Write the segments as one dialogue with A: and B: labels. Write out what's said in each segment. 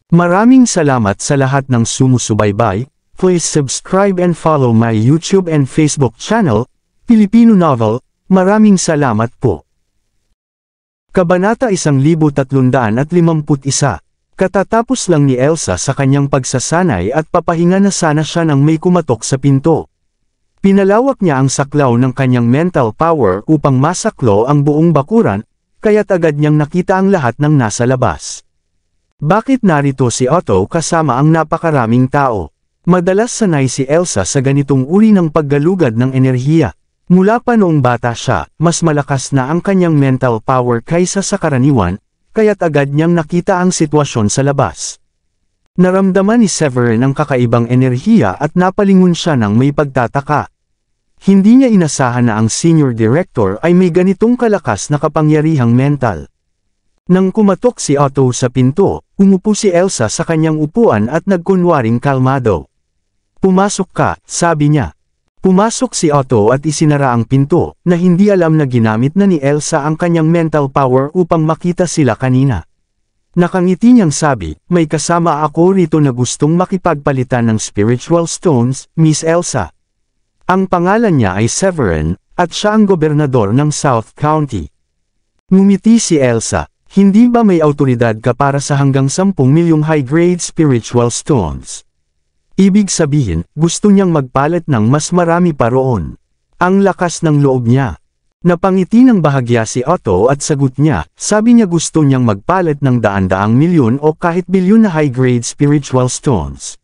A: Maraming salamat sa lahat ng sumusubaybay. Please subscribe and follow my YouTube and Facebook channel, Filipino Novel. Maraming salamat po. Kabanata 1351. Katatapos lang ni Elsa sa kanyang pagsasanay at papahinga na sana siya nang may kumatok sa pinto. Pinalawak niya ang saklaw ng kanyang mental power upang masaklo ang buong bakuran, kaya't agad niyang nakita ang lahat ng nasa labas. Bakit narito si Otto kasama ang napakaraming tao? Madalas sanay si Elsa sa ganitong uri ng paggalugad ng enerhiya. Mula pa noong bata siya, mas malakas na ang kanyang mental power kaysa sa karaniwan, kaya't agad niyang nakita ang sitwasyon sa labas. Naramdaman ni Severin ang kakaibang enerhiya at napalingon siya ng may pagtataka. Hindi niya inasahan na ang senior director ay may ganitong kalakas na kapangyarihang mental. Nang kumatok si Otto sa pinto, umupo si Elsa sa kanyang upuan at nagkunwaring kalmado. "Pumasok ka," sabi niya. Pumasok si Otto at isinara ang pinto, na hindi alam na ginamit na ni Elsa ang kanyang mental power upang makita sila kanina. Nakangiti niyang sabi, "May kasama ako rito na gustong makipagpalitan ng spiritual stones, Miss Elsa." Ang pangalan niya ay Severin, at siya ang gobernador ng South County. Ngumiti si Elsa. "Hindi ba may awtoridad ka para sa hanggang 10 milyong high-grade spiritual stones?" Ibig sabihin, gusto niyang magpalit ng mas marami pa roon. Ang lakas ng loob niya. Napangiti ng bahagya si Otto at sagot niya, sabi niya gusto niyang magpalit ng daan-daang milyon o kahit bilyon na high-grade spiritual stones.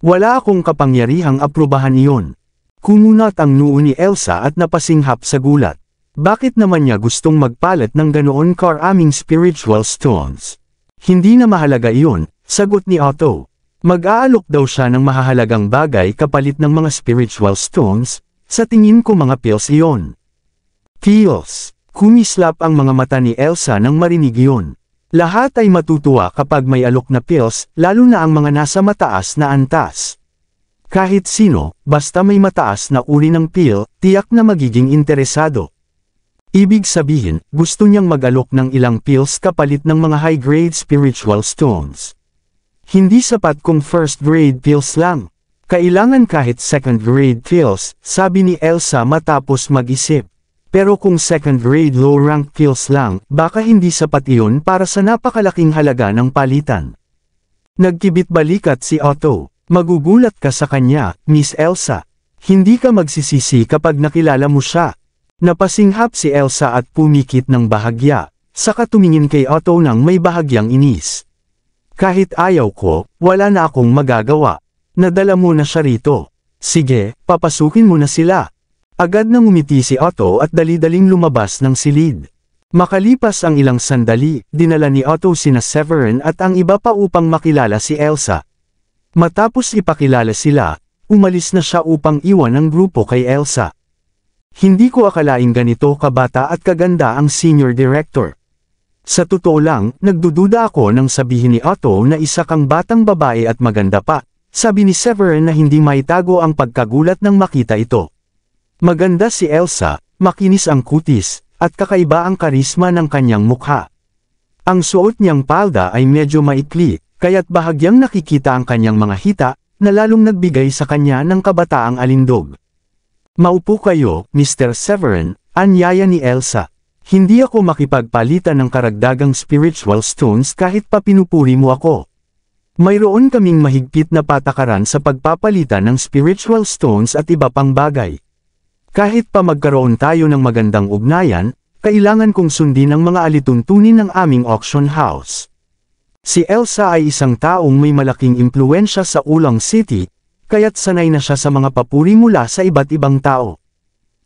A: "Wala akong kapangyarihang aprubahan iyon." Kumunat ang noo ni Elsa at napasinghap sa gulat. Bakit naman niya gustong magpalit ng ganoon karaming spiritual stones? "Hindi na mahalaga iyon," sagot ni Otto. "Mag-aalok daw siya ng mahahalagang bagay kapalit ng mga spiritual stones, sa tingin ko mga pills iyon." "Pills?" Kumislap ang mga mata ni Elsa nang marinig iyon. Lahat ay matutuwa kapag may alok na pills, lalo na ang mga nasa mataas na antas. Kahit sino, basta may mataas na uri ng pill, tiyak na magiging interesado. Ibig sabihin, gusto niyang mag-alok ng ilang pills kapalit ng mga high-grade spiritual stones. Hindi sapat kung first-grade pills lang. Kailangan kahit second-grade pills, sabi ni Elsa matapos mag-isip. Pero kung second-grade low-rank pills lang, baka hindi sapat iyon para sa napakalaking halaga ng palitan. Nagkibit-balikat si Otto. "Magugulat ka sa kanya, Miss Elsa. Hindi ka magsisisi kapag nakilala mo siya." Napasinghap si Elsa at pumikit ng bahagya, saka tumingin kay Otto ng may bahagyang inis. "Kahit ayaw ko, wala na akong magagawa. Nadala mo na siya rito. Sige, papasukin mo na sila." Agad nang umiti si Otto at dali-daling lumabas ng silid. Makalipas ang ilang sandali, dinala ni Otto sina Severin at ang iba pa upang makilala si Elsa. Matapos ipakilala sila, umalis na siya upang iwan ang grupo kay Elsa. "Hindi ko akalaing ganito kabata at kaganda ang senior director. Sa totoo lang, nagdududa ako nang sabihin ni Otto na isa kang batang babae at maganda pa," sabi ni Severin na hindi maitago ang pagkagulat nang makita ito. Maganda si Elsa, makinis ang kutis, at kakaiba ang karisma ng kanyang mukha. Ang suot niyang palda ay medyo maikli, kaya't bahagyang nakikita ang kanyang mga hita, na lalong nagbigay sa kanya ng kabataang alindog. "Maupo kayo, Mr. Severin," anyaya ni Elsa. "Hindi ako makipagpalitan ng karagdagang spiritual stones kahit pa pinupuri mo ako. Mayroon kaming mahigpit na patakaran sa pagpapalitan ng spiritual stones at iba pang bagay. Kahit pa magkaroon tayo ng magandang ugnayan, kailangan kong sundin ang mga alituntunin ng aming auction house." Si Elsa ay isang taong may malaking impluwensya sa Ulang City, kaya't sanay na siya sa mga papuri mula sa iba't ibang tao.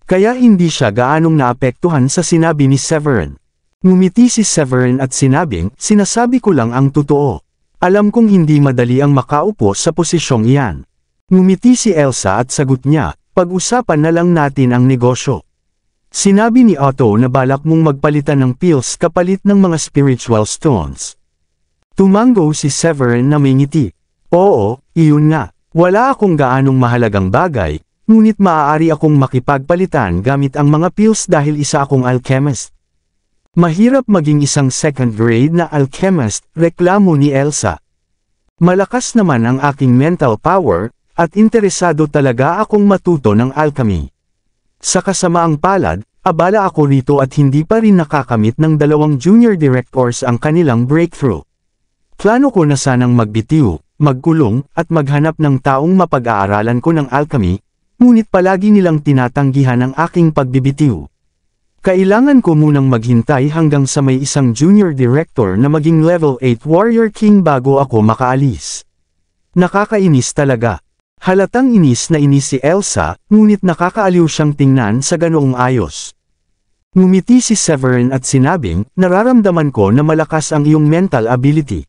A: Kaya hindi siya gaanong naapektuhan sa sinabi ni Severin. Ngumiti si Severin at sinabing, "Sinasabi ko lang ang totoo. Alam kong hindi madali ang makaupo sa posisyong iyan." Ngumiti si Elsa at sagot niya, "Pag-usapan na lang natin ang negosyo." Sinabi ni Otto na balak mong magpalitan ng pills kapalit ng mga spiritual stones. Tumango si Severin na may ngiti. "Oo, iyon nga. Wala akong gaanong mahalagang bagay, ngunit maaari akong makipagpalitan gamit ang mga pills dahil isa akong alchemist." Mahirap maging isang second grade na alchemist, reklamo ni Elsa. Malakas naman ang aking mental power, at interesado talaga akong matuto ng alchemy. Sa kasamaang palad, abala ako rito at hindi pa rin nakakamit ng 2 junior directors ang kanilang breakthrough. Plano ko na sanang magbitiw, magkulong, at maghanap ng taong mapag-aaralan ko ng alchemy, ngunit palagi nilang tinatanggihan ang aking pagbibitiw. Kailangan ko munang maghintay hanggang sa may isang junior director na maging level 8 warrior king bago ako makaalis. Nakakainis talaga. Halatang inis na inis si Elsa, ngunit nakakaaliw siyang tingnan sa ganoong ayos. Ngumiti si Severin at sinabing, nararamdaman ko na malakas ang iyong mental ability.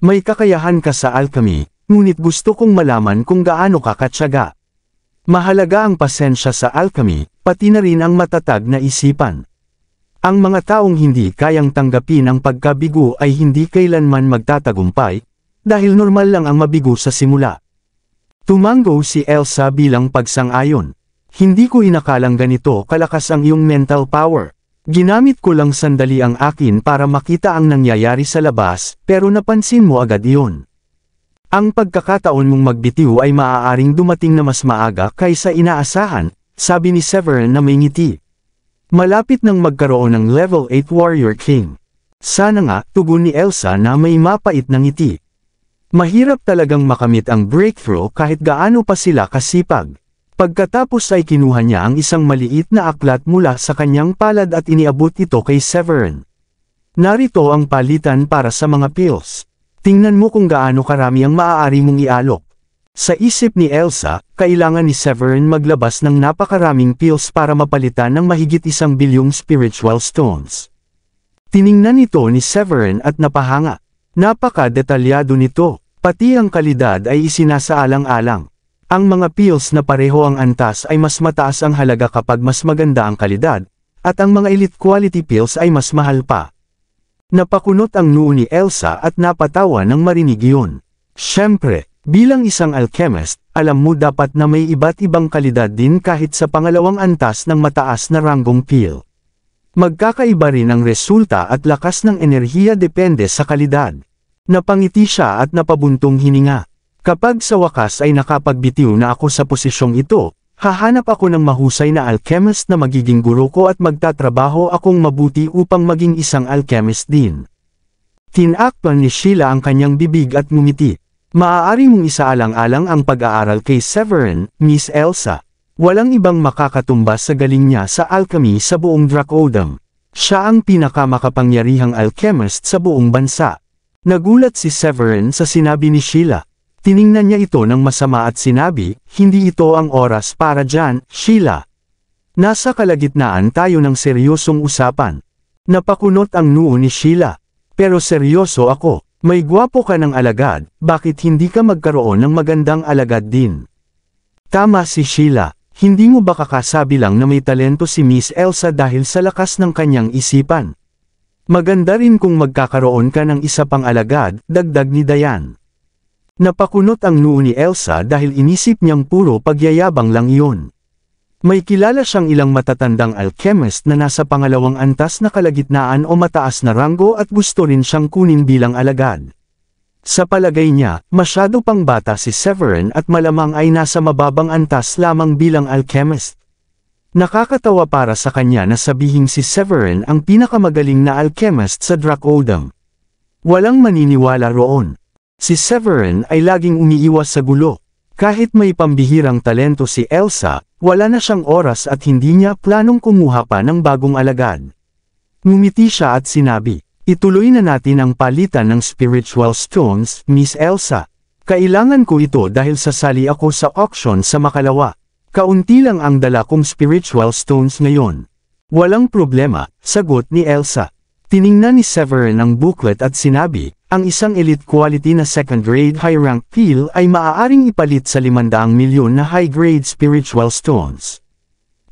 A: May kakayahan ka sa alchemy, ngunit gusto kong malaman kung gaano ka katyaga. Mahalaga ang pasensya sa alchemy, pati na rin ang matatag na isipan. Ang mga taong hindi kayang tanggapin ang pagkabigo ay hindi kailanman magtatagumpay, dahil normal lang ang mabigo sa simula. Tumango si Elsa bilang pagsang-ayon. Hindi ko inakalang ganito kalakas ang iyong mental power. Ginamit ko lang sandali ang akin para makita ang nangyayari sa labas, pero napansin mo agad iyon. Ang pagkakataon mong magbitiw ay maaaring dumating na mas maaga kaysa inaasahan, sabi ni Severin na may ngiti. Malapit nang magkaroon ng level 8 warrior king. Sana nga, tugon ni Elsa na may mapait na ngiti. Mahirap talagang makamit ang breakthrough kahit gaano pa sila kasipag. Pagkatapos ay kinuha niya ang isang maliit na aklat mula sa kanyang palad at iniabot ito kay Severin. Narito ang palitan para sa mga pills. Tingnan mo kung gaano karami ang maaari mong ialok. Sa isip ni Elsa, kailangan ni Severin maglabas ng napakaraming pills para mapalitan ng mahigit 1 bilyong spiritual stones. Tiningnan ito ni Severin at napahanga. Napaka-detalyado nito. Pati ang kalidad ay isinasaalang-alang. Ang mga pills na pareho ang antas ay mas mataas ang halaga kapag mas maganda ang kalidad, at ang mga elite quality pills ay mas mahal pa. Napakunot ang noo ni Elsa at napatawa nang marinig iyon. Siyempre, bilang isang alchemist, alam mo dapat na may iba't ibang kalidad din kahit sa pangalawang antas ng mataas na ranggong pill. Magkakaiba rin ang resulta at lakas ng enerhiya depende sa kalidad. Napangiti siya at napabuntong hininga. Kapag sa wakas ay nakapagbitiw na ako sa posisyong ito, hahanap ako ng mahusay na alchemist na magiging guro ko at magtatrabaho akong mabuti upang maging isang alchemist din. Tinakpan ni Sheila ang kanyang bibig at ngumiti. Maaari mong isaalang-alang ang pag-aaral kay Severin, Miss Elsa. Walang ibang makakatumbas sa galing niya sa alchemy sa buong Dracodam. Siya ang pinakamakapangyarihang alchemist sa buong bansa. Nagulat si Severin sa sinabi ni Sheila. Tiningnan niya ito ng masama at sinabi, hindi ito ang oras para dyan, Sheila. Nasa kalagitnaan tayo ng seryosong usapan. Napakunot ang noo ni Sheila. Pero seryoso ako, may gwapo ka ng alagad, bakit hindi ka magkaroon ng magandang alagad din? Tama si Sheila, hindi mo ba kakasabi lang na may talento si Miss Elsa dahil sa lakas ng kanyang isipan? Maganda rin kung magkakaroon ka ng isa pang alagad, dagdag ni Diane. Napakunot ang noo ni Elsa dahil inisip niyang puro pagyayabang lang iyon. May kilala siyang ilang matatandang alchemist na nasa pangalawang antas na kalagitnaan o mataas na ranggo at gusto rin siyang kunin bilang alagad. Sa palagay niya, masyado pang bata si Severin at malamang ay nasa mababang antas lamang bilang alchemist. Nakakatawa para sa kanya na sabihing si Severin ang pinakamagaling na alchemist sa Dracodam. Walang maniniwala roon. Si Severin ay laging umiiwas sa gulo. Kahit may pambihirang talento si Elsa, wala na siyang oras at hindi niya planong kumuha pa ng bagong alagad. Ngumiti siya at sinabi, ituloy na natin ang palitan ng spiritual stones, Miss Elsa. Kailangan ko ito dahil sasali ako sa auction sa Makalawa. Kaunti lang ang dala kong spiritual stones ngayon. Walang problema, sagot ni Elsa. Tiningnan ni Severin ang booklet at sinabi, ang isang elite quality na second-grade high-rank pill ay maaaring ipalit sa 500 milyon na high-grade spiritual stones.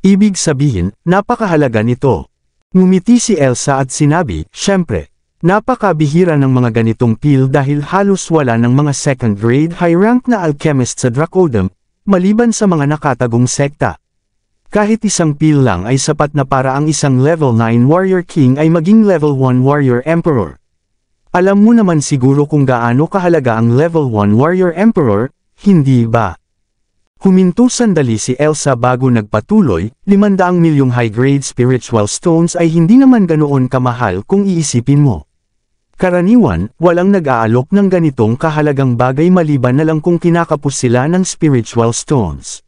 A: Ibig sabihin, napakahalaga nito. Ngumiti si Elsa at sinabi, syempre, napakabihira ng mga ganitong pill dahil halos wala ng mga second-grade high-rank na alchemist sa Dracodam, maliban sa mga nakatagong sekta. Kahit isang pill lang ay sapat na para ang isang level 9 warrior king ay maging level 1 warrior emperor. Alam mo naman siguro kung gaano kahalaga ang level 1 Warrior Emperor, hindi ba? Huminto sandali si Elsa bago nagpatuloy, 500 milyong high-grade spiritual stones ay hindi naman ganoon kamahal kung iisipin mo. Karaniwan, walang nag-aalok ng ganitong kahalagang bagay maliban na lang kung kinakapos sila ng spiritual stones.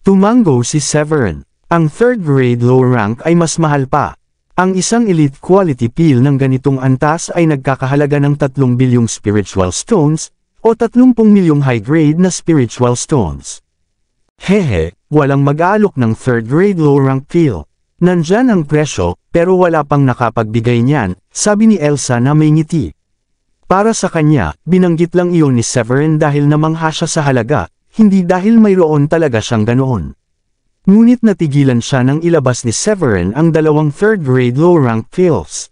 A: Tumango si Severin. Ang third grade low rank ay mas mahal pa. Ang isang elite quality peel ng ganitong antas ay nagkakahalaga ng 3 bilyong spiritual stones, o 30 milyong high-grade na spiritual stones. Hehe, walang mag-aalok ng third grade low rank peel. Nandyan ang presyo, pero wala pang nakapagbigay niyan, sabi ni Elsa na may ngiti. Para sa kanya, binanggit lang iyon ni Severin dahil namangha siya sa halaga, hindi dahil mayroon talaga siyang ganoon. Ngunit natigilan siya nang ilabas ni Severin ang 2 third-grade low-rank pills.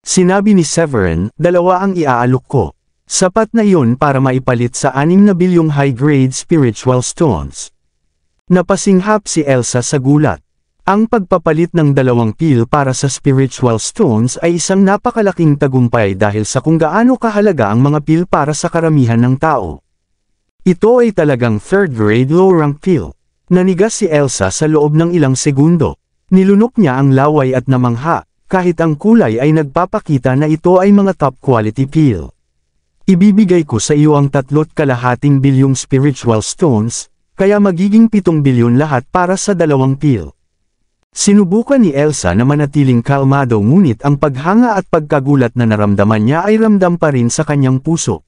A: Sinabi ni Severin, 2 ang iaalok ko. Sapat na iyon para maipalit sa 6 na bilyong high-grade spiritual stones. Napasinghap si Elsa sa gulat. Ang pagpapalit ng 2 pill para sa spiritual stones ay isang napakalaking tagumpay dahil sa kung gaano kahalaga ang mga pill para sa karamihan ng tao. Ito ay talagang third-grade low-rank pill. Nanigas si Elsa sa loob ng ilang segundo. Nilunok niya ang laway at namangha, kahit ang kulay ay nagpapakita na ito ay mga top quality peel. Ibibigay ko sa iyo ang 3.2 bilyong spiritual stones, kaya magiging 7 bilyon lahat para sa 2 peel. Sinubukan ni Elsa na manatiling kalmado ngunit ang paghanga at pagkagulat na naramdaman niya ay ramdam pa rin sa kanyang puso.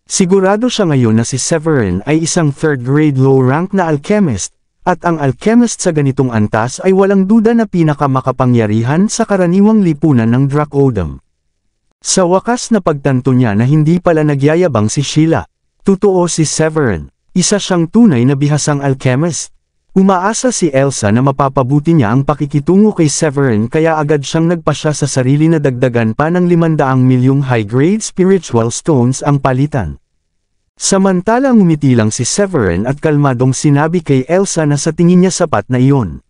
A: Sigurado siya ngayon na si Severin ay isang third-grade low-rank na alchemist, at ang alchemist sa ganitong antas ay walang duda na pinakamakapangyarihan sa karaniwang lipunan ng Drakodom. Sa wakas na pagtanto niya na hindi pala nagyayabang si Sheila. Totoo si Severin, isa siyang tunay na bihasang alchemist. Umaasa si Elsa na mapapabuti niya ang pakikitungo kay Severin kaya agad siyang nagpasya sa sarili na dagdagan pa ng 500 milyong high-grade spiritual stones ang palitan. Samantalang umiti lang si Severin at kalmadong sinabi kay Elsa na sa tingin niya sapat na iyon.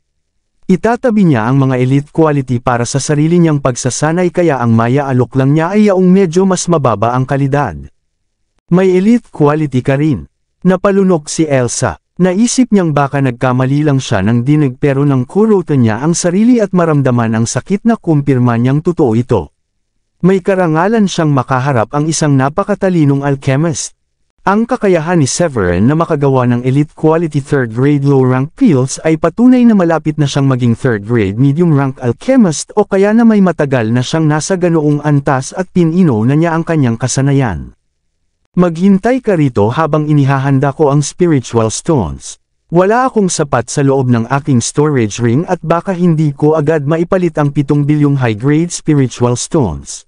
A: Itatabi niya ang mga elite quality para sa sarili niyang pagsasanay kaya ang maya-alok lang niya ay yaong medyo mas mababa ang kalidad. May elite quality ka rin. Napalunok si Elsa. Naisip niyang baka nagkamali lang siya ng dinig pero nang kurutan niya ang sarili at maramdaman ang sakit na kumpirma niyang totoo ito. May karangalan siyang makaharap ang isang napakatalinong alchemist. Ang kakayahan ni Severin na makagawa ng elite quality third-grade low-rank pills ay patunay na malapit na siyang maging third-grade medium-rank alchemist o kaya na may matagal na siyang nasa ganoong antas at pinino na niya ang kanyang kasanayan. Maghintay ka rito habang inihahanda ko ang spiritual stones. Wala akong sapat sa loob ng aking storage ring at baka hindi ko agad maipalit ang 7 bilyong high-grade spiritual stones.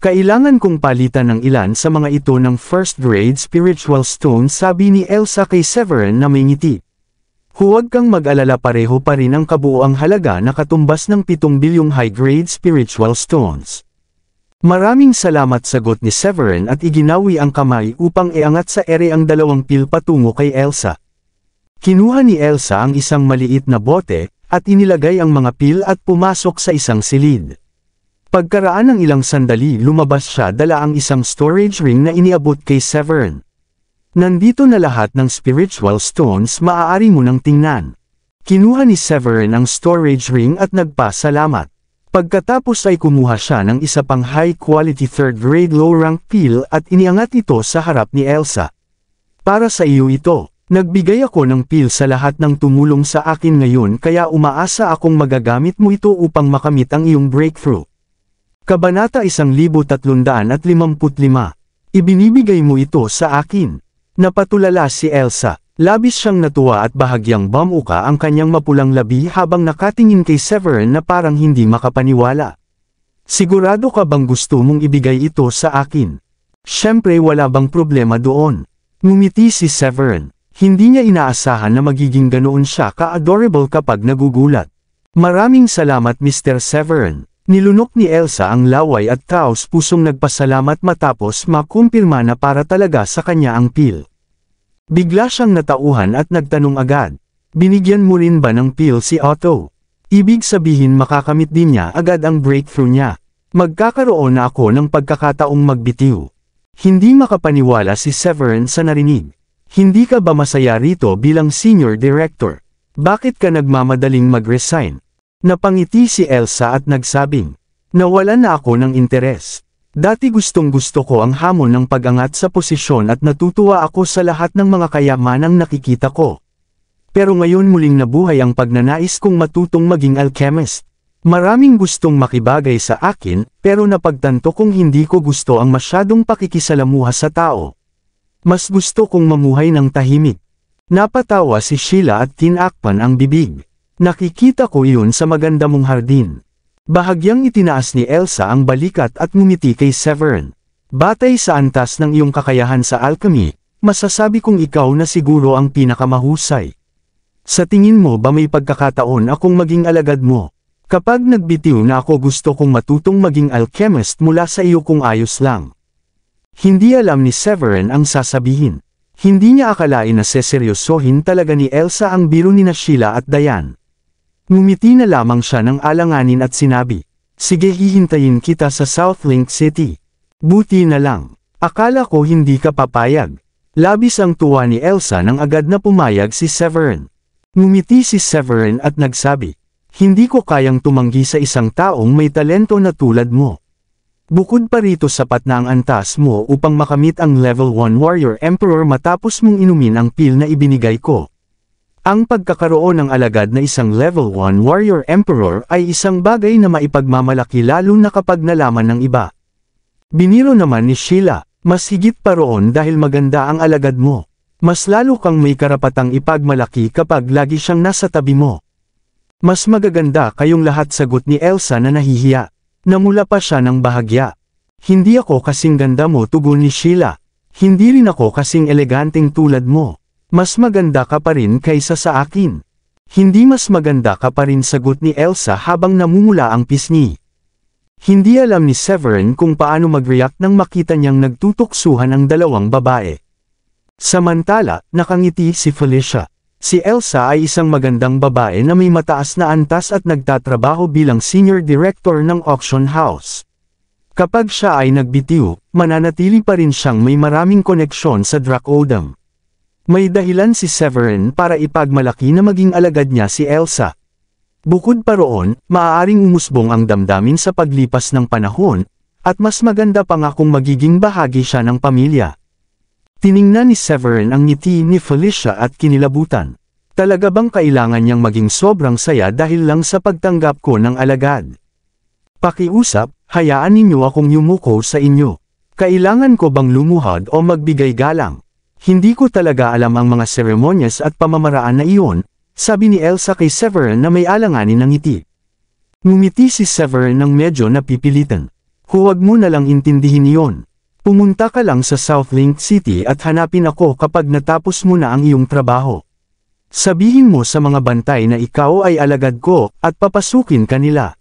A: Kailangan kong palitan ng ilan sa mga ito ng first-grade spiritual stones, sabi ni Elsa kay Severin na may ngiti. Huwag kang mag-alala, pareho pa rin ang kabuoang halaga na katumbas ng 7 bilyong high-grade spiritual stones. Maraming salamat, sagot ni Severin at iginawi ang kamay upang iangat sa ere ang 2 pil patungo kay Elsa. Kinuha ni Elsa ang isang maliit na bote, at inilagay ang mga pil at pumasok sa isang silid. Pagkaraan ng ilang sandali lumabas siya dala ang isang storage ring na iniabot kay Severin. Nandito na lahat ng spiritual stones, maaari mo nang tingnan. Kinuha ni Severin ang storage ring at nagpasalamat. Pagkatapos ay kumuha siya ng isa pang high-quality third-grade low-rank pil at iniangat ito sa harap ni Elsa. Para sa iyo ito. Nagbigay ako ng pil sa lahat ng tumulong sa akin ngayon kaya umaasa akong magagamit mo ito upang makamit ang iyong breakthrough. Kabanata 1355. Ibinibigay mo ito sa akin. Napatulala si Elsa. Labis siyang natuwa at bahagyang bumuka ang kanyang mapulang labi habang nakatingin kay Severin na parang hindi makapaniwala. Sigurado ka bang gusto mong ibigay ito sa akin? Siyempre, wala bang problema doon? Ngumiti si Severin. Hindi niya inaasahan na magiging ganoon siya ka-adorable kapag nagugulat. Maraming salamat, Mr. Severin. Nilunok ni Elsa ang laway at taos pusong nagpasalamat matapos makumpirma na para talaga sa kanya ang pil. Bigla siyang natauhan at nagtanong agad, binigyan mo rin ba ng pil si Otto? Ibig sabihin makakamit din niya agad ang breakthrough niya. Magkakaroon na ako ng pagkakataong magbitiw. Hindi makapaniwala si Severin sa narinig. Hindi ka ba masaya rito bilang senior director? Bakit ka nagmamadaling mag-resign? Napangiti si Elsa at nagsabing, nawalan na ako ng interes. Dati gustong-gusto ko ang hamon ng pag-angat sa posisyon at natutuwa ako sa lahat ng mga kayamanang nakikita ko. Pero ngayon muling nabuhay ang pagnanais kong matutong maging alchemist. Maraming gustong makibagay sa akin, pero napagtanto kong hindi ko gusto ang masyadong pakikisalamuha sa tao. Mas gusto kong mamuhay ng tahimik. Napatawa si Sheila at tinakpan ang bibig. Nakikita ko iyon sa maganda mong hardin. Bahagyang itinaas ni Elsa ang balikat at ngumiti kay Severin. Batay sa antas ng iyong kakayahan sa alchemy, masasabi kong ikaw na siguro ang pinakamahusay. Sa tingin mo ba may pagkakataon akong maging alagad mo? Kapag nagbitiw na ako gusto kong matutong maging alchemist mula sa iyo kung ayos lang. Hindi alam ni Severin ang sasabihin. Hindi niya akalain na seseryosohin talaga ni Elsa ang biro ni Sheila at Diane. Ngumiti na lamang siya ng alanganin at sinabi, sige hihintayin kita sa Southlink City. Buti na lang. Akala ko hindi ka papayag. Labis ang tuwa ni Elsa nang agad na pumayag si Severin. Ngumiti si Severin at nagsabi, hindi ko kayang tumanggi sa isang taong may talento na tulad mo. Bukod pa rito sapat na ang antas mo upang makamit ang level 1 Warrior Emperor matapos mong inumin ang pil na ibinigay ko. Ang pagkakaroon ng alagad na isang level 1 Warrior Emperor ay isang bagay na maipagmamalaki lalo na kapag nalaman ng iba. Biniro naman ni Sheila, mas higit pa roon dahil maganda ang alagad mo. Mas lalo kang may karapatang ipagmalaki kapag lagi siyang nasa tabi mo. Mas magaganda kayong lahat, sagot ni Elsa na nahihiya. Namula pa siya ng bahagya. Hindi ako kasing ganda mo, tugon ni Sheila. Hindi rin ako kasing eleganteng tulad mo. Mas maganda ka pa rin kaysa sa akin. Hindi mas maganda ka pa rin, sagot ni Elsa habang namumula ang pisngi. Hindi alam ni Severin kung paano mag-react nang makita niyang nagtutuksuhan ang dalawang babae. Samantala, nakangiti si Felicia. Si Elsa ay isang magandang babae na may mataas na antas at nagtatrabaho bilang senior director ng auction house. Kapag siya ay nagbitiw, mananatili pa rin siyang may maraming koneksyon sa Dracodam. May dahilan si Severin para ipagmalaki na maging alagad niya si Elsa. Bukod pa roon, maaaring umusbong ang damdamin sa paglipas ng panahon, at mas maganda pa nga kung magiging bahagi siya ng pamilya. Tiningnan ni Severin ang ngiti ni Felicia at kinilabutan. Talaga bang kailangan niyang maging sobrang saya dahil lang sa pagtanggap ko ng alagad? Pakiusap, hayaan ninyo akong yumuko sa inyo. Kailangan ko bang lumuhod o magbigay galang? Hindi ko talaga alam ang mga seremonyas at pamamaraan na iyon, sabi ni Elsa kay Severin na may alanganin ng ngiti. Ngumiti si Severin ng medyo napipilitan. Huwag mo na lang intindihin iyon. Pumunta ka lang sa Southlink City at hanapin ako kapag natapos mo na ang iyong trabaho. Sabihin mo sa mga bantay na ikaw ay alagad ko at papasukin ka nila.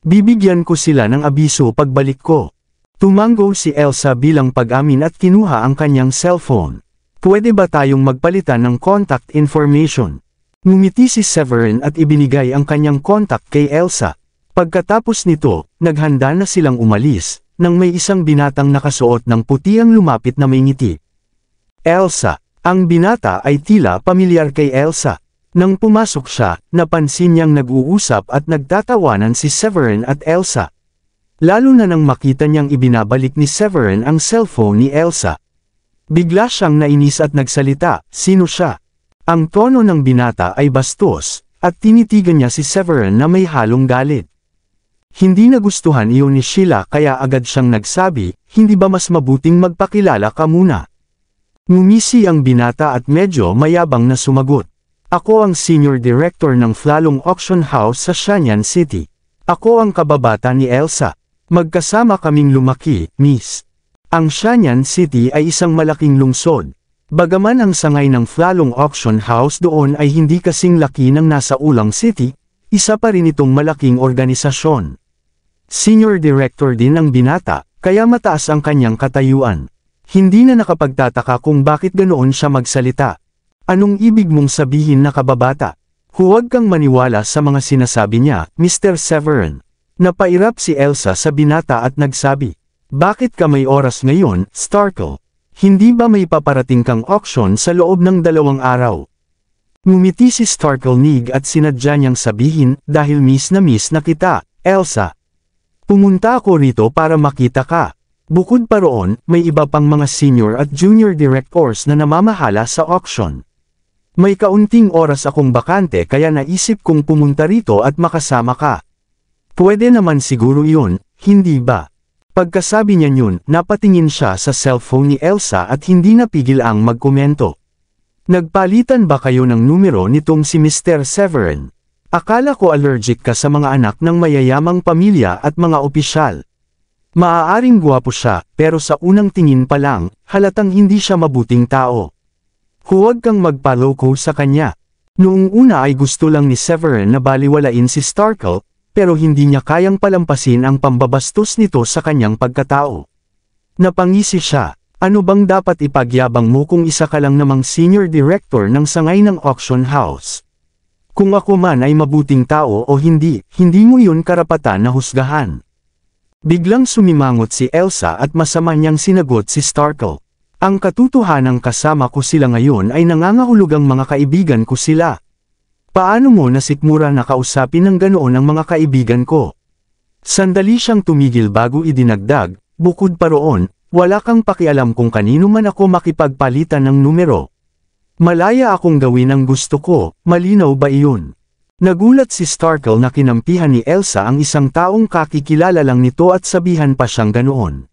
A: Bibigyan ko sila ng abiso pagbalik ko. Tumango si Elsa bilang pag-amin at kinuha ang kanyang cellphone. Pwede ba tayong magpalitan ng contact information? Ngumiti si Severin at ibinigay ang kanyang contact kay Elsa. Pagkatapos nito, naghanda na silang umalis, nang may isang binatang nakasuot ng puti ang lumapit na may ngiti. Elsa. Ang binata ay tila pamilyar kay Elsa. Nang pumasok siya, napansin niyang nag-uusap at nagtatawanan si Severin at Elsa. Lalo na nang makita niyang ibinabalik ni Severin ang cellphone ni Elsa. Bigla siyang nainis at nagsalita, sino siya? Ang tono ng binata ay bastos, at tinitigan niya si Severin na may halong galit. Hindi nagustuhan iyon ni Sheila kaya agad siyang nagsabi, hindi ba mas mabuting magpakilala ka muna? Ngumisi ang binata at medyo mayabang na sumagot. Ako ang senior director ng Flalong Auction House sa Shanian City. Ako ang kababata ni Elsa. Magkasama kaming lumaki, Miss. Ang Shanian City ay isang malaking lungsod. Bagaman ang sangay ng Flalong Auction House doon ay hindi kasing laki ng nasa Ulang City, isa pa rin itong malaking organisasyon. Senior director din ang binata, kaya mataas ang kanyang katayuan. Hindi na nakapagtataka kung bakit ganoon siya magsalita. Anong ibig mong sabihin na kababata? Huwag kang maniwala sa mga sinasabi niya, Mr. Severin. Napairap si Elsa sa binata at nagsabi, "Bakit ka may oras ngayon, Starkle? Hindi ba may paparating kang auction sa loob ng 2 araw?" Ngumiti si Starkle nig at sinadya niyang sabihin, "Dahil miss na kita, Elsa. Pumunta ako rito para makita ka. Bukod pa roon, may iba pang mga senior at junior directors na namamahala sa auction. May kaunting oras akong bakante kaya naisip kong pumunta rito at makasama ka. Pwede naman siguro yun, hindi ba?" Pagkasabi niya yun, napatingin siya sa cellphone ni Elsa at hindi napigil ang magkomento. "Nagpalitan ba kayo ng numero nitong si Mr. Severin? Akala ko allergic ka sa mga anak ng mayayamang pamilya at mga opisyal. Maaaring gwapo siya, pero sa unang tingin pa lang, halatang hindi siya mabuting tao. Huwag kang magpaloko sa kanya." Noong una ay gusto lang ni Severin na baliwalain si Starkle, pero hindi niya kayang palampasin ang pambabastos nito sa kanyang pagkatao. Napangisi siya, "Ano bang dapat ipagyabang mo kung isa ka lang namang senior director ng sangay ng auction house? Kung ako man ay mabuting tao o hindi, hindi mo yun karapatan na husgahan." Biglang sumimangot si Elsa at masama niyang sinagot si Starkle. "Ang katotohanang kasama ko sila ngayon ay nangangahulugang mga kaibigan ko sila. Paano mo nasikmura na kausapin ng ganoon ang mga kaibigan ko?" Sandali siyang tumigil bago idinagdag, "Bukod pa roon, wala kang pakialam kung kanino man ako makipagpalitan ng numero. Malaya akong gawin ang gusto ko, malinaw ba iyon?" Nagulat si Starkle na kinampihan ni Elsa ang isang taong kakikilala lang nito at sabihan pa siyang ganoon.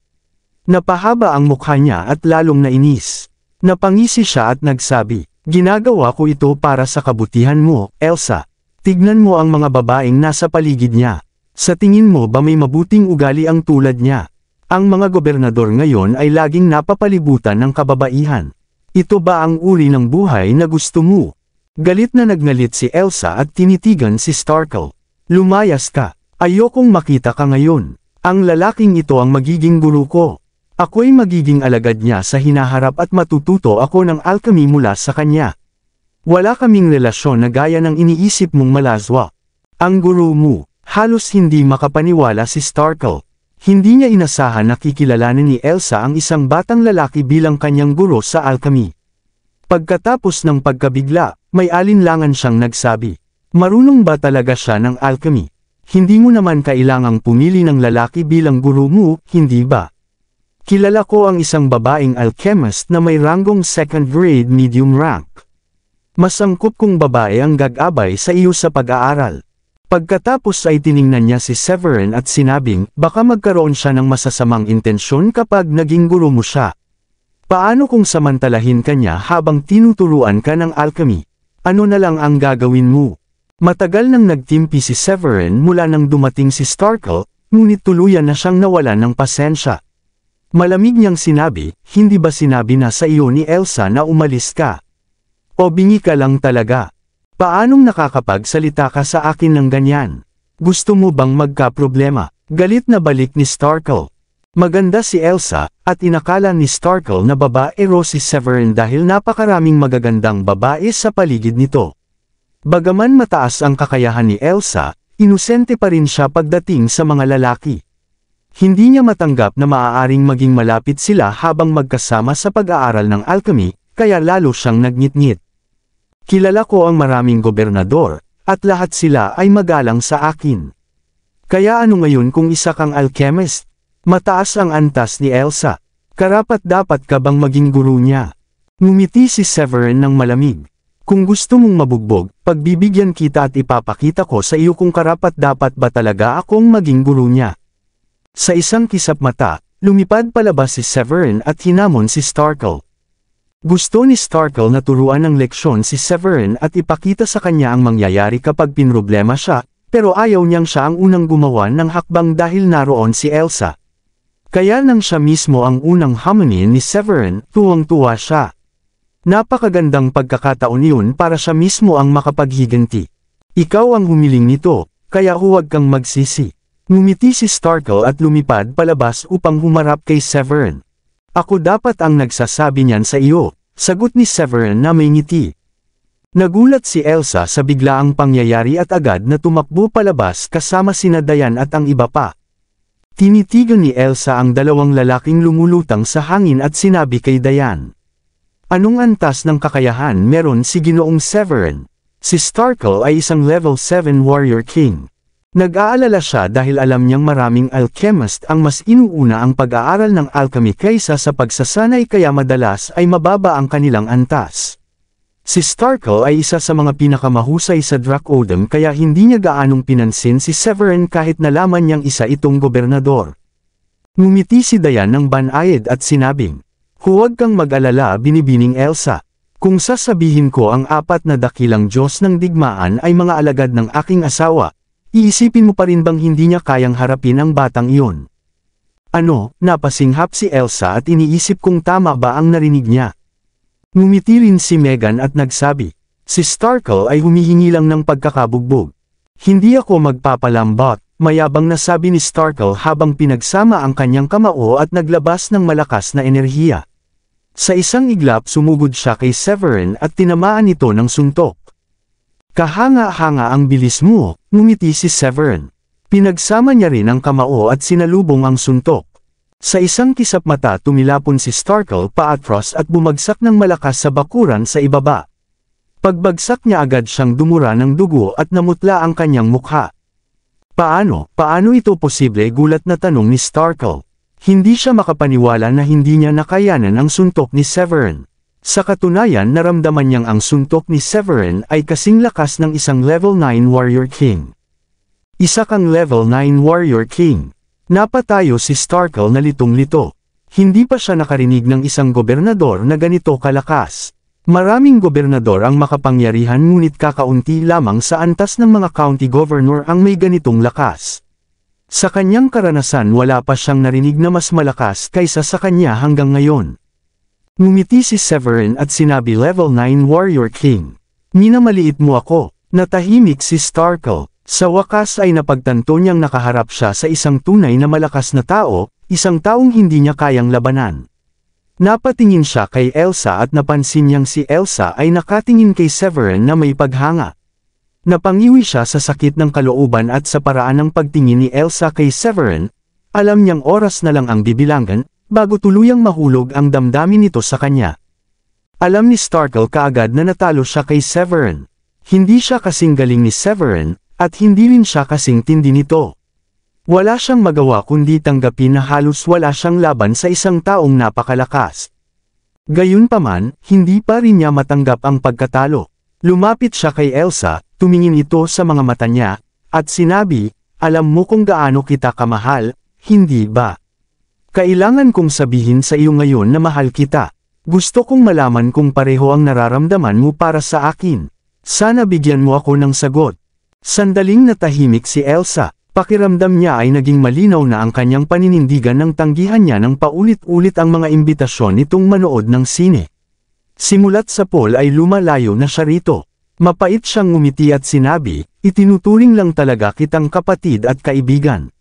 A: Napahaba ang mukha niya at lalong nainis. Napangisi siya at nagsabi, "Ginagawa ko ito para sa kabutihan mo, Elsa. Tignan mo ang mga babaeng nasa paligid niya. Sa tingin mo ba may mabuting ugali ang tulad niya? Ang mga gobernador ngayon ay laging napapalibutan ng kababaihan. Ito ba ang uri ng buhay na gusto mo?" Galit na nagngalit si Elsa at tinitigan si Starkle. "Lumayas ka. Ayokong makita ka ngayon. Ang lalaking ito ang magiging guru ko. Ako'y magiging alagad niya sa hinaharap at matututo ako ng alchemy mula sa kanya. Wala kaming relasyon na gaya ng iniisip mong malazwa. Ang guru mo." Halos hindi makapaniwala si Starkle. Hindi niya inasahan na kikilalanin ni Elsa ang isang batang lalaki bilang kanyang guro sa alchemy. Pagkatapos ng pagkabigla, may alinlangan siyang nagsabi, "Marunong ba talaga siya ng alchemy? Hindi mo naman kailangang pumili ng lalaki bilang guru mo, hindi ba? Kilala ko ang isang babaeng alchemist na may ranggong 2nd grade medium rank. Masangkop kong babae ang gagabay sa iyo sa pag-aaral." Pagkatapos ay tiningnan niya si Severin at sinabing, "Baka magkaroon siya ng masasamang intensyon kapag naging guro mo siya. Paano kung samantalahin ka niya habang tinuturuan ka ng alchemy? Ano na lang ang gagawin mo?" Matagal nang nagtimpi si Severin mula nang dumating si Starkle, ngunit tuluyan na siyang nawalan ng pasensya. Malamig niyang sinabi, "Hindi ba sinabi na sa iyo ni Elsa na umalis ka? O bingi ka lang talaga? Paanong nakakapagsalita ka sa akin ng ganyan? Gusto mo bang magka-problema?" Galit na balik ni Starkle. Maganda si Elsa, at inakala ni Starkle na babaero si Severin dahil napakaraming magagandang babae sa paligid nito. Bagaman mataas ang kakayahan ni Elsa, inosente pa rin siya pagdating sa mga lalaki. Hindi niya matanggap na maaaring maging malapit sila habang magkasama sa pag-aaral ng alchemy, kaya lalo siyang nagngit-ngit. "Kilala ko ang maraming gobernador, at lahat sila ay magalang sa akin. Kaya ano ngayon kung isa kang alchemist?" Mataas ang antas ni Elsa. "Karapat-dapat ka bang maging guru niya?" Ngumiti si Severin ng malamig. "Kung gusto mong mabugbog, pagbibigyan kita at ipapakita ko sa iyo kung karapat-dapat ba talaga akong maging guru niya." Sa isang kisap mata, lumipad palabas si Severin at hinamon si Starkle. Gusto ni Starkle na turuan ng leksyon si Severin at ipakita sa kanya ang mangyayari kapag pinroblema siya, pero ayaw niyang siya ang unang gumawa ng hakbang dahil naroon si Elsa. Kaya nang siya mismo ang unang hamonin ni Severin, tuwang-tuwa siya. Napakagandang pagkakataon iyon para siya mismo ang makapaghiganti. "Ikaw ang humiling nito, kaya huwag kang magsisi." Ngumiti si Starkle at lumipad palabas upang humarap kay Severin. "Ako dapat ang nagsasabi niyan sa iyo," sagot ni Severin na may ngiti. Nagulat si Elsa sa biglaang pangyayari at agad na tumakbo palabas kasama sina Diane at ang iba pa. Tinitigan ni Elsa ang dalawang lalaking lumulutang sa hangin at sinabi kay Diane. Anong antas ng kakayahan meron si Ginoong Severin? Si Starkle ay isang level 7 warrior king. Nag-aalala siya dahil alam niyang maraming alchemist ang mas inuuna ang pag-aaral ng alchemy kaysa sa pagsasanay kaya madalas ay mababa ang kanilang antas. Si Starkle ay isa sa mga pinakamahusay sa Drakodom kaya hindi niya gaanong pinansin si Severin kahit nalaman niyang isa itong gobernador. Ngumiti si Diane ng banayad at sinabing, huwag kang mag-alala binibining Elsa. Kung sasabihin ko ang 4 na dakilang Diyos ng digmaan ay mga alagad ng aking asawa, iisipin mo pa rin bang hindi niya kayang harapin ang batang iyon? Ano, napasinghap si Elsa at iniisip kung tama ba ang narinig niya. Ngumiti rin si Meghan at nagsabi, si Starkle ay humihingi lang ng pagkakabugbog. Hindi ako magpapalambot, mayabang na sabi ni Starkle habang pinagsama ang kanyang kamao at naglabas ng malakas na enerhiya. Sa isang iglap sumugod siya kay Severin at tinamaan ito ng suntok. Kahanga-hanga ang bilis mo, ngumiti si Severin. Pinagsama niya rin ang kamao at sinalubong ang suntok. Sa isang kisap mata tumilapon si Starkle paatras at bumagsak ng malakas sa bakuran sa ibaba. Pagbagsak niya agad siyang dumura ng dugo at namutla ang kanyang mukha. Paano ito posible? Gulat na tanong ni Starkle. Hindi siya makapaniwala na hindi niya nakayanan ang suntok ni Severin. Sa katunayan naramdaman niyang ang suntok ni Severin ay kasing lakas ng isang level 9 warrior king. Isa kang level 9 warrior king. Napatayo si Starkle na litong-lito. Hindi pa siya nakarinig ng isang gobernador na ganito kalakas. Maraming gobernador ang makapangyarihan ngunit kakaunti lamang sa antas ng mga county governor ang may ganitong lakas. Sa kanyang karanasan wala pa siyang narinig na mas malakas kaysa sa kanya hanggang ngayon. Ngumiti si Severin at sinabi level 9 warrior king. Minamaliit mo ako. Natahimik si Starkle. Sa wakas ay napagtanto niyang nakaharap siya sa isang tunay na malakas na tao, isang taong hindi niya kayang labanan. Napatingin siya kay Elsa at napansin niyang si Elsa ay nakatingin kay Severin na may paghanga. Napangiwi siya sa sakit ng kalooban at sa paraan ng pagtingin ni Elsa kay Severin, alam niyang oras na lang ang bibilangan, bago tuluyang mahulog ang damdamin nito sa kanya. Alam ni Starkle kaagad na natalo siya kay Severin. Hindi siya kasing galing ni Severin, at hindi rin siya kasing tindi nito. Wala siyang magawa kundi tanggapin na halos wala siyang laban sa isang taong napakalakas. Gayunpaman, hindi pa rin niya matanggap ang pagkatalo. Lumapit siya kay Elsa, tumingin ito sa mga mata niya, at sinabi, alam mo kung gaano kita kamahal, hindi ba? Kailangan kong sabihin sa iyo ngayon na mahal kita. Gusto kong malaman kung pareho ang nararamdaman mo para sa akin. Sana bigyan mo ako ng sagot. Sandaling natahimik si Elsa. Pakiramdam niya ay naging malinaw na ang kanyang paninindigan ng tanggihan niya ng paulit-ulit ang mga imbitasyon nitong manood ng sine. Simulat sa poll ay lumalayo na siya rito. Mapait siyang ngumiti at sinabi, itinuturing lang talaga kitang kapatid at kaibigan.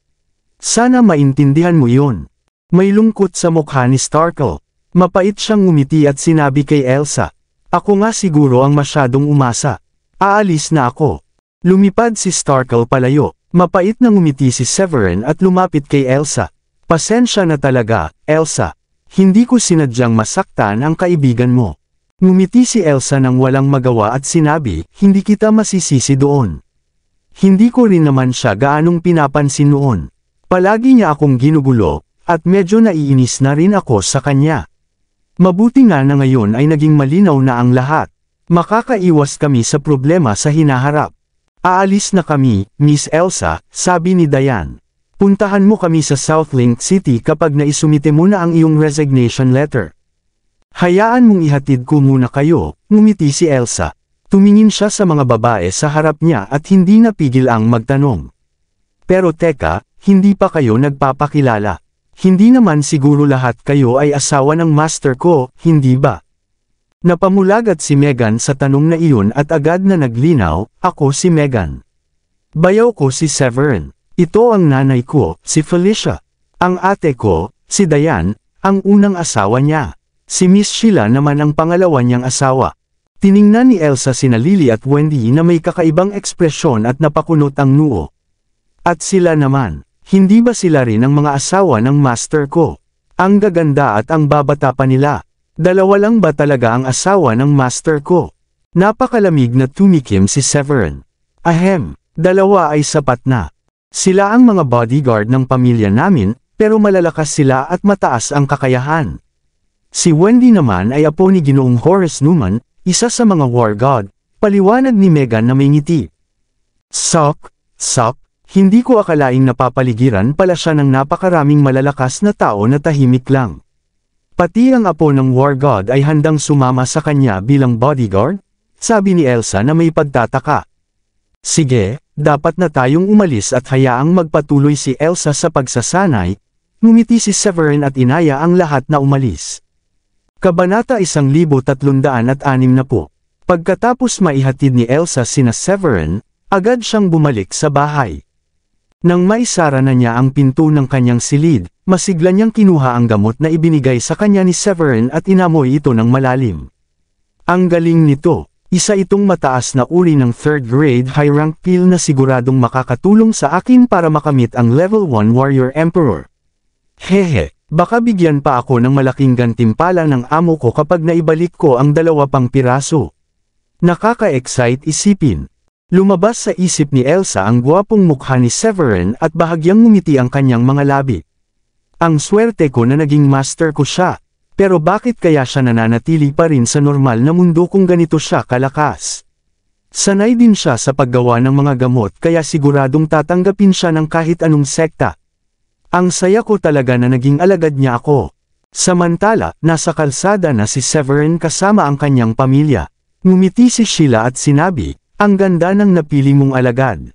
A: Sana maintindihan mo yon. May lungkot sa mukha ni Starkle. Mapait siyang ngumiti at sinabi kay Elsa, ako nga siguro ang masyadong umasa. Aalis na ako. Lumipad si Starkle palayo. Mapait na ngumiti si Severin at lumapit kay Elsa. Pasensya na talaga, Elsa. Hindi ko sinadyang masaktan ang kaibigan mo. Ngumiti si Elsa nang walang magawa at sinabi, hindi kita masisisi doon. Hindi ko rin naman siya gaanong pinapansin noon. Palagi niya akong ginugulo, at medyo naiinis na rin ako sa kanya. Mabuti nga na ngayon ay naging malinaw na ang lahat. Makakaiwas kami sa problema sa hinaharap. Aalis na kami, Miss Elsa, sabi ni Diane. Puntahan mo kami sa Southlink City kapag naisumite mo na ang iyong resignation letter. Hayaan mong ihatid ko muna kayo, ngumiti si Elsa. Tumingin siya sa mga babae sa harap niya at hindi napigil ang magtanong. Pero teka, hindi pa kayo nagpapakilala. Hindi naman siguro lahat kayo ay asawa ng master ko, hindi ba? Napamulagat si Meghan sa tanong na iyon at agad na naglinaw, ako si Meghan. Bayaw ko si Severin. Ito ang nanay ko, si Felicia. Ang ate ko, si Diane, ang unang asawa niya. Si Miss Sheila naman ang pangalawa niyang asawa. Tiningnan ni Elsa sina Lily at Wendy na may kakaibang ekspresyon at napakunot ang noo. At sila naman, hindi ba sila rin ang mga asawa ng master ko? Ang gaganda at ang babata pa nila. Dalawa lang ba talaga ang asawa ng master ko? Napakalamig na tumikim si Severin. Ahem, dalawa ay sapat na. Sila ang mga bodyguard ng pamilya namin, pero malalakas sila at mataas ang kakayahan. Si Wendy naman ay apo ni Ginoong Horace Newman, isa sa mga war god, paliwanag ni Megan na may ngiti. Sok, hindi ko akalaing napapaligiran pala siya ng napakaraming malalakas na tao na tahimik lang. Pati ang apo ng war god ay handang sumama sa kanya bilang bodyguard, sabi ni Elsa na may pagtataka. Sige, dapat na tayong umalis at hayaang magpatuloy si Elsa sa pagsasanay, ngumiti si Severin at inaya ang lahat na umalis. Kabanata 1360. Pagkatapos maihatid ni Elsa sina Severin, agad siyang bumalik sa bahay. Nang maisara na niya ang pinto ng kanyang silid, masigla niyang kinuha ang gamot na ibinigay sa kanya ni Severin at inamoy ito ng malalim. Ang galing nito, isa itong mataas na uri ng 3rd grade high rank pill na siguradong makakatulong sa akin para makamit ang level 1 warrior emperor. Hehe, baka bigyan pa ako ng malaking gantimpala ng amo ko kapag naibalik ko ang 2 pang piraso. Nakaka-excite isipin. Lumabas sa isip ni Elsa ang gwapong mukha ni Severin at bahagyang ngumiti ang kanyang mga labi. Ang swerte ko na naging master ko siya, pero bakit kaya siya nananatili pa rin sa normal na mundo kung ganito siya kalakas? Sanay din siya sa paggawa ng mga gamot kaya siguradong tatanggapin siya ng kahit anong sekta. Ang saya ko talaga na naging alagad niya ako. Samantala, nasa kalsada na si Severin kasama ang kanyang pamilya. Ngumiti si Sheila at sinabi, ang ganda ng napili mong alagad.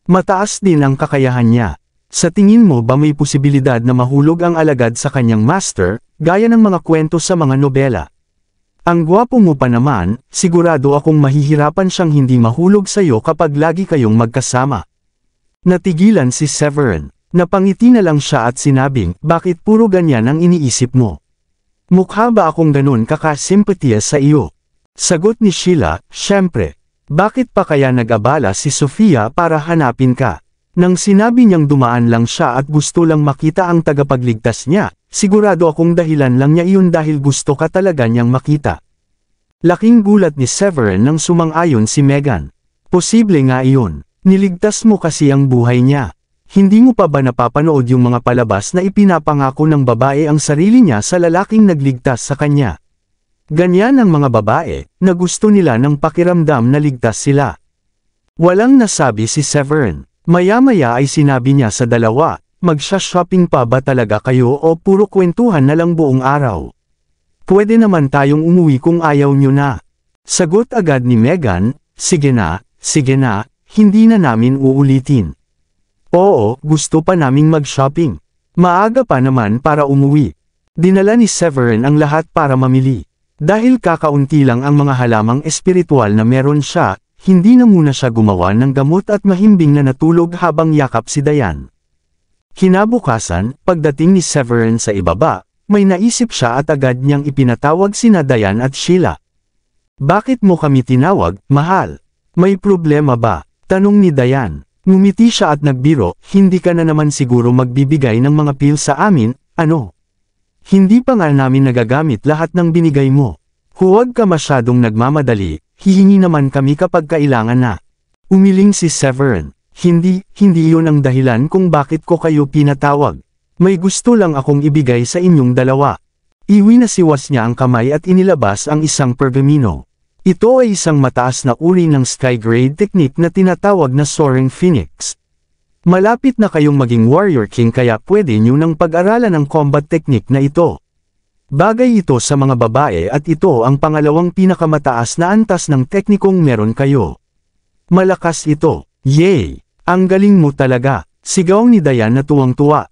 A: Mataas din ang kakayahan niya. Sa tingin mo ba may posibilidad na mahulog ang alagad sa kanyang master, gaya ng mga kwento sa mga nobela? Ang gwapo mo pa naman, sigurado akong mahihirapan siyang hindi mahulog sa iyo kapag lagi kayong magkasama. Natigilan si Severin. Napangiti na lang siya at sinabing, bakit puro ganyan ang iniisip mo? Mukha ba akong ganun kakasimpatiya sa iyo? Sagot ni Sheila, syempre. Bakit pa kaya nag-abala si Sofia para hanapin ka? Nang sinabi niyang dumaan lang siya at gusto lang makita ang tagapagligtas niya, sigurado akong dahilan lang niya iyon dahil gusto ka talaga niyang makita. Laking gulat ni Severin nang sumang-ayon si Megan. Posible nga iyon. Niligtas mo kasi ang buhay niya. Hindi mo pa ba napapanood yung mga palabas na ipinapangako ng babae ang sarili niya sa lalaking nagligtas sa kanya? Ganyan ang mga babae, na gusto nila ng pakiramdam na ligtas sila. Walang nasabi si Severin. Maya-maya ay sinabi niya sa dalawa, magsha-shopping pa ba talaga kayo o puro kwentuhan na lang buong araw? Pwede naman tayong umuwi kung ayaw nyo na. Sagot agad ni Megan, sige na, hindi na namin uulitin. Oo, gusto pa naming mag-shopping. Maaga pa naman para umuwi. Dinala ni Severin ang lahat para mamili. Dahil kakaunti lang ang mga halamang espiritual na meron siya, hindi na muna siya gumawa ng gamot at mahimbing na natulog habang yakap si Diane. Kinabukasan, pagdating ni Severin sa ibaba, may naisip siya at agad niyang ipinatawag sina Diane at Sheila. Bakit mo kami tinawag, mahal? May problema ba? Tanong ni Diane. Ngumiti siya at nagbiro, hindi ka na naman siguro magbibigay ng mga pil sa amin, ano? Hindi pa nga namin nagagamit lahat ng binigay mo. Huwag ka masyadong nagmamadali, hihingi naman kami kapag kailangan na. Umiling si Severin. Hindi yun ang dahilan kung bakit ko kayo pinatawag. May gusto lang akong ibigay sa inyong dalawa. Iwinasiwas niya ang kamay at inilabas ang isang pergamino. Ito ay isang mataas na uri ng sky grade technique na tinatawag na Soaring Phoenix. Malapit na kayong maging warrior king kaya pwede nyo nang pag-aralan ang combat technique na ito. Bagay ito sa mga babae at ito ang pangalawang pinakamataas na antas ng teknikong meron kayo. Malakas ito. Yay! Ang galing mo talaga, sigaw ni Diane na tuwang-tuwa.